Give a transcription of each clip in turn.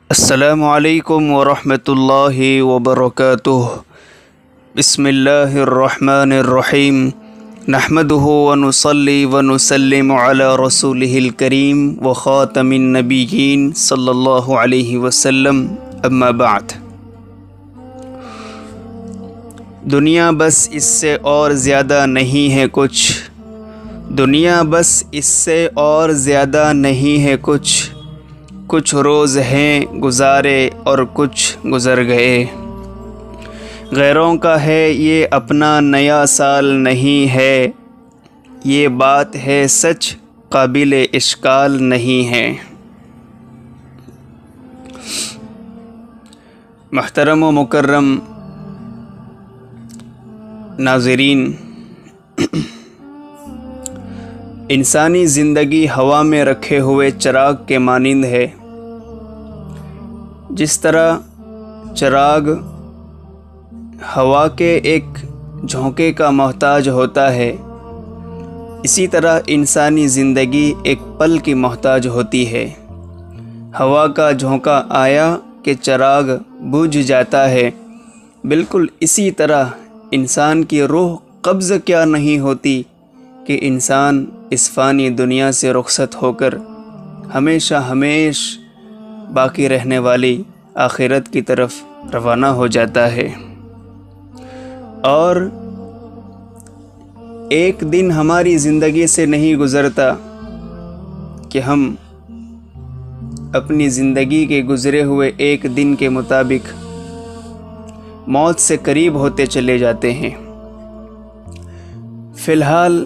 السلام علیکم ورحمۃ اللہ وبرکاتہ۔ بسم اللہ الرحمن الرحیم، نحمدہ ونصلی ونسلم علی رسولہ الکریم وخاتم النبیین صلی اللہ علیہ وسلم، اما بعد۔ دنیا بس اس سے اور زیادہ نہیں ہے کچھ، دنیا بس اس سے اور زیادہ نہیں ہے کچھ روز ہیں گزارے اور کچھ گزر گئے۔ غیروں کا ہے یہ اپنا نیا سال نہیں ہے، یہ بات ہے سچ قابل اشکال نہیں ہے۔ محترم و مکرم ناظرین، انسانی زندگی ہوا میں رکھے ہوئے چراغ کے مانند ہے۔ جس طرح چراغ ہوا کے ایک جھونکے کا محتاج ہوتا ہے، اسی طرح انسانی زندگی ایک پل کی محتاج ہوتی ہے۔ ہوا کا جھونکا آیا کہ چراغ بجھ جاتا ہے، بالکل اسی طرح انسان کی روح قبض کیا نہیں ہوتی کہ انسان اس فانی دنیا سے رخصت ہو کر ہمیشہ باقی رہنے والی آخرت کی طرف روانہ ہو جاتا ہے۔ اور ایک دن ہماری زندگی سے نہیں گزرتا کہ ہم اپنی زندگی کے گزرے ہوئے ایک دن کے مطابق موت سے قریب ہوتے چلے جاتے ہیں۔ فی الحال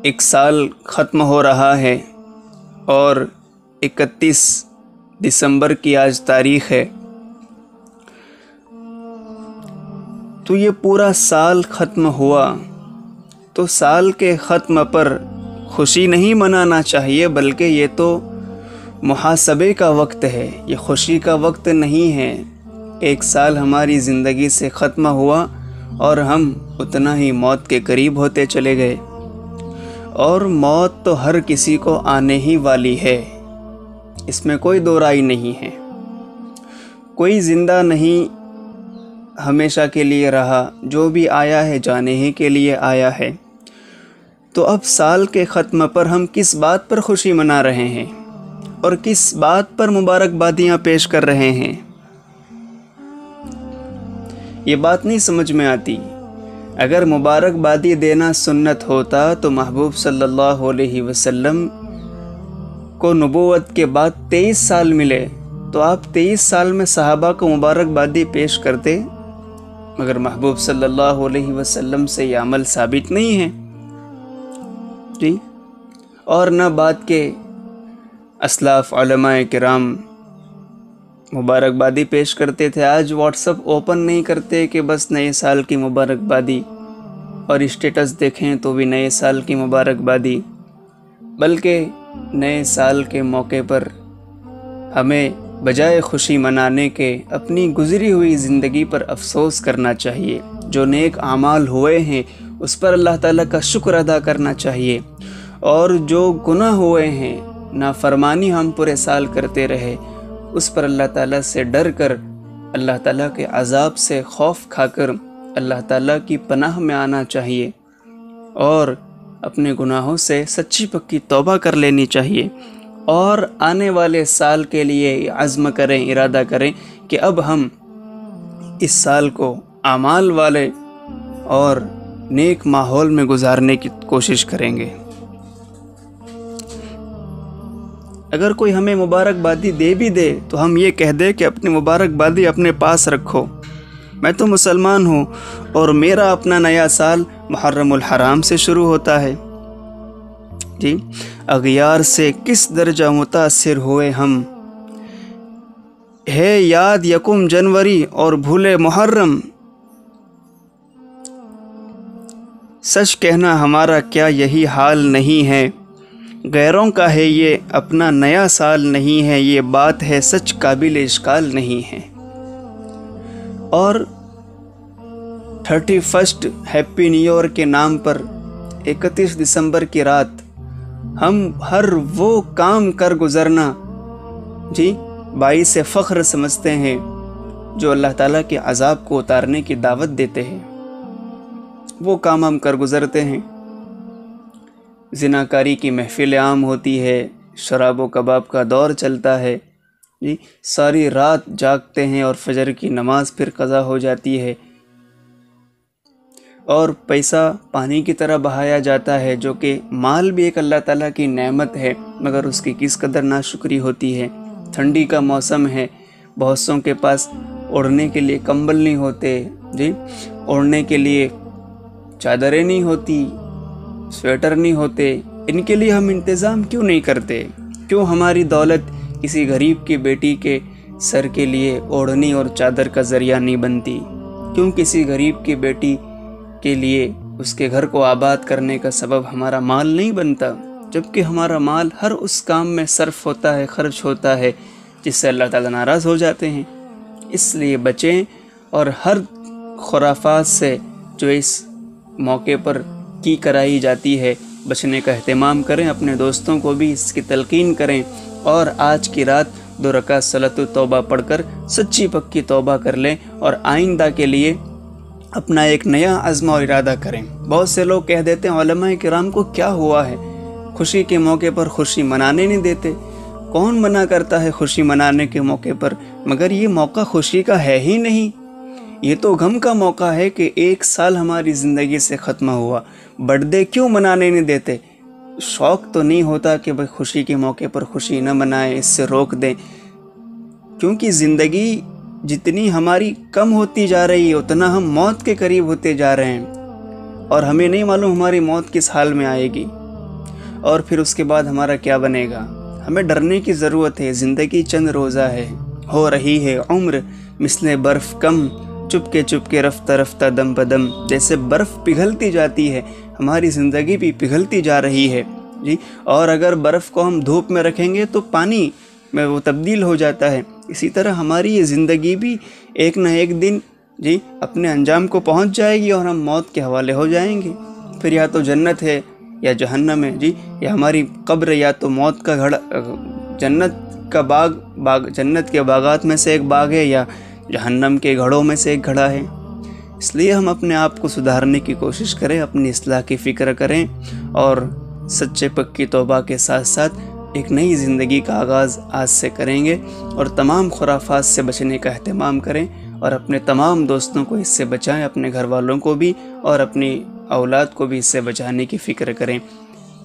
ایک سال ختم ہو رہا ہے اور 31 دسمبر کی آج تاریخ ہے، تو یہ پورا سال ختم ہوا۔ تو سال کے ختم پر خوشی نہیں منانا چاہیے، بلکہ یہ تو محاسبے کا وقت ہے، یہ خوشی کا وقت نہیں ہے۔ ایک سال ہماری زندگی سے ختم ہوا اور ہم اتنا ہی موت کے قریب ہوتے چلے گئے، اور موت تو ہر کسی کو آنے ہی والی ہے، اس میں کوئی دو رائے نہیں ہے۔ کوئی زندہ نہیں ہمیشہ کے لیے رہا، جو بھی آیا ہے جانے ہی کے لیے آیا ہے۔ تو اب سال کے ختم پر ہم کس بات پر خوشی منا رہے ہیں اور کس بات پر مبارکبادیاں پیش کر رہے ہیں، یہ بات نہیں سمجھ میں آتی۔ اگر مبارکبادی دینا سنت ہوتا تو محبوب صلی اللہ علیہ وسلم کو نبوت کے بعد 23 سال ملے، تو آپ 23 سال میں صحابہ کو مبارکبادی پیش کرتے، مگر محبوب صلی اللہ علیہ وسلم سے یہ عمل ثابت نہیں ہے جی۔ اور نہ بات کے اسلاف علماء کرام مبارکبادی پیش کرتے تھے۔ آج واٹس ایپ اوپن نہیں کرتے کہ بس نئے سال کی مبارکبادی، اور اسٹیٹس دیکھیں تو بھی نئے سال کی مبارکبادی، بلکہ نئے سال کے موقع پر ہمیں بجائے خوشی منانے کے اپنی گزری ہوئی زندگی پر افسوس کرنا چاہیے۔ جو نیک اعمال ہوئے ہیں اس پر اللہ تعالیٰ کا شکر ادا کرنا چاہیے، اور جو گناہ ہوئے ہیں، نافرمانی ہم پورے سال کرتے رہے، اس پر اللہ تعالیٰ سے ڈر کر، اللہ تعالیٰ کے عذاب سے خوف کھا کر اللہ تعالیٰ کی پناہ میں آنا چاہیے، اور اپنے گناہوں سے سچی پکی توبہ کر لینی چاہیے، اور آنے والے سال کے لیے عزم کریں، ارادہ کریں کہ اب ہم اس سال کو اعمال والے اور نیک ماحول میں گزارنے کی کوشش کریں گے۔ اگر کوئی ہمیں مبارکبادی دے بھی دے تو ہم یہ کہہ دیں کہ اپنی مبارکبادی اپنے پاس رکھو، میں تو مسلمان ہوں اور میرا اپنا نیا سال محرم الحرام سے شروع ہوتا ہے جی۔ اغیار سے کس درجہ متاثر ہوئے ہم، ہے یاد یکم جنوری اور بھولے محرم، سچ کہنا ہمارا کیا یہی حال نہیں ہے، غیروں کا ہے یہ اپنا نیا سال نہیں ہے، یہ بات ہے سچ قابل اشکال نہیں ہے۔ اور 31 ہیپی نیو ایئر کے نام پر 31 دسمبر کی رات ہم ہر وہ کام کر گزرنا جی باعث فخر سمجھتے ہیں جو اللہ تعالیٰ کے عذاب کو اتارنے کی دعوت دیتے ہیں، وہ کام ہم کر گزرتے ہیں۔ زناکاری کی محفل عام ہوتی ہے، شراب و کباب کا دور چلتا ہے جی، ساری رات جاگتے ہیں اور فجر کی نماز پھر قضا ہو جاتی ہے، اور پیسہ پانی کی طرح بہایا جاتا ہے، جو کہ مال بھی ایک اللہ تعالیٰ کی نعمت ہے، مگر اس کی کس قدر ناشکری ہوتی ہے۔ ٹھنڈی کا موسم ہے، بہت سوں کے پاس اوڑھنے کے لیے کمبل نہیں ہوتے جی، اوڑھنے کے لیے چادریں نہیں ہوتی، سویٹر نہیں ہوتے، ان کے لیے ہم انتظام کیوں نہیں کرتے؟ کیوں ہماری دولت کسی غریب کی بیٹی کے سر کے لیے اوڑھنی اور چادر کا ذریعہ نہیں بنتی؟ کیوں کسی غریب کی بیٹی کے لیے اس کے گھر کو آباد کرنے کا سبب ہمارا مال نہیں بنتا؟ جبکہ ہمارا مال ہر اس کام میں صرف ہوتا ہے، خرچ ہوتا ہے جس سے اللہ تعالیٰ ناراض ہو جاتے ہیں۔ اس لیے بچیں اور ہر خرافات سے جو اس موقع پر کی کرائی جاتی ہے بچنے کا اہتمام کریں، اپنے دوستوں کو بھی اس کی تلقین کریں، اور آج کی رات 2 رکعت صلاۃ التوبہ پڑھ کر سچی پکی توبہ کر لیں اور آئندہ کے لیے اپنا ایک نیا عزم اور ارادہ کریں۔ بہت سے لوگ کہہ دیتے ہیں علماء کرام کو کیا ہوا ہے، خوشی کے موقع پر خوشی منانے نہیں دیتے۔ کون منع کرتا ہے خوشی منانے کے موقع پر؟ مگر یہ موقع خوشی کا ہے ہی نہیں، یہ تو غم کا موقع ہے کہ 1 سال ہماری زندگی سے ختم ہوا۔ برتھ ڈے کیوں منانے نہیں دیتے؟ شوق تو نہیں ہوتا کہ بھئی خوشی کے موقع پر خوشی نہ منائیں، اس سے روک دیں؟ کیونکہ زندگی جتنی ہماری کم ہوتی جا رہی ہے اتنا ہم موت کے قریب ہوتے جا رہے ہیں، اور ہمیں نہیں معلوم ہماری موت کس حال میں آئے گی، اور پھر اس کے بعد ہمارا کیا بنے گا۔ ہمیں ڈرنے کی ضرورت ہے، زندگی چند روزہ ہے، ہو رہی ہے عمر مثل برف کم، چپ کے رفتہ رفتہ دم بدم۔ جیسے برف پگھلتی جاتی ہے، ہماری زندگی بھی پگھلتی جا رہی ہے جی، اور اگر برف کو ہم دھوپ میں رکھیں گے تو پانی میں وہ تبدیل ہو جاتا ہے۔ اسی طرح ہماری یہ زندگی بھی ایک نہ ایک دن جی اپنے انجام کو پہنچ جائے گی اور ہم موت کے حوالے ہو جائیں گے۔ پھر یا تو جنت ہے یا جہنم ہے جی، یا ہماری قبر یا تو موت کا گھڑا، جنت کا باغ جنت کے باغات میں سے ایک باغ ہے، یا جہنم کے گھڑوں میں سے ایک گھڑا ہے۔ اس لیے ہم اپنے آپ کو سدھارنے کی کوشش کریں، اپنی اصلاح کی فکر کریں، اور سچے پکی توبہ کے ساتھ ساتھ ایک نئی زندگی کا آغاز آج سے کریں گے، اور تمام خرافات سے بچنے کا اہتمام کریں، اور اپنے تمام دوستوں کو اس سے بچائیں، اپنے گھر والوں کو بھی اور اپنی اولاد کو بھی اس سے بچانے کی فکر کریں۔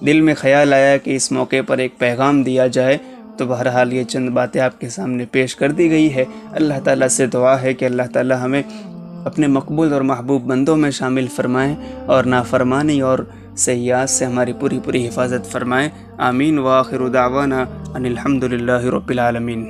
دل میں خیال آیا کہ اس موقع پر ایک پیغام دیا جائے، تو بہرحال یہ چند باتیں آپ کے سامنے پیش کر دی گئی ہے۔ اللہ تعالیٰ سے دعا ہے کہ اللہ تعالیٰ ہمیں اپنے مقبول اور محبوب بندوں میں شامل فرمائیں، اور نافرمانی اور سیئات سے ہماری پوری حفاظت فرمائیں۔ آمین۔ وآخر دعوانا ان الحمد للہ رب العالمین۔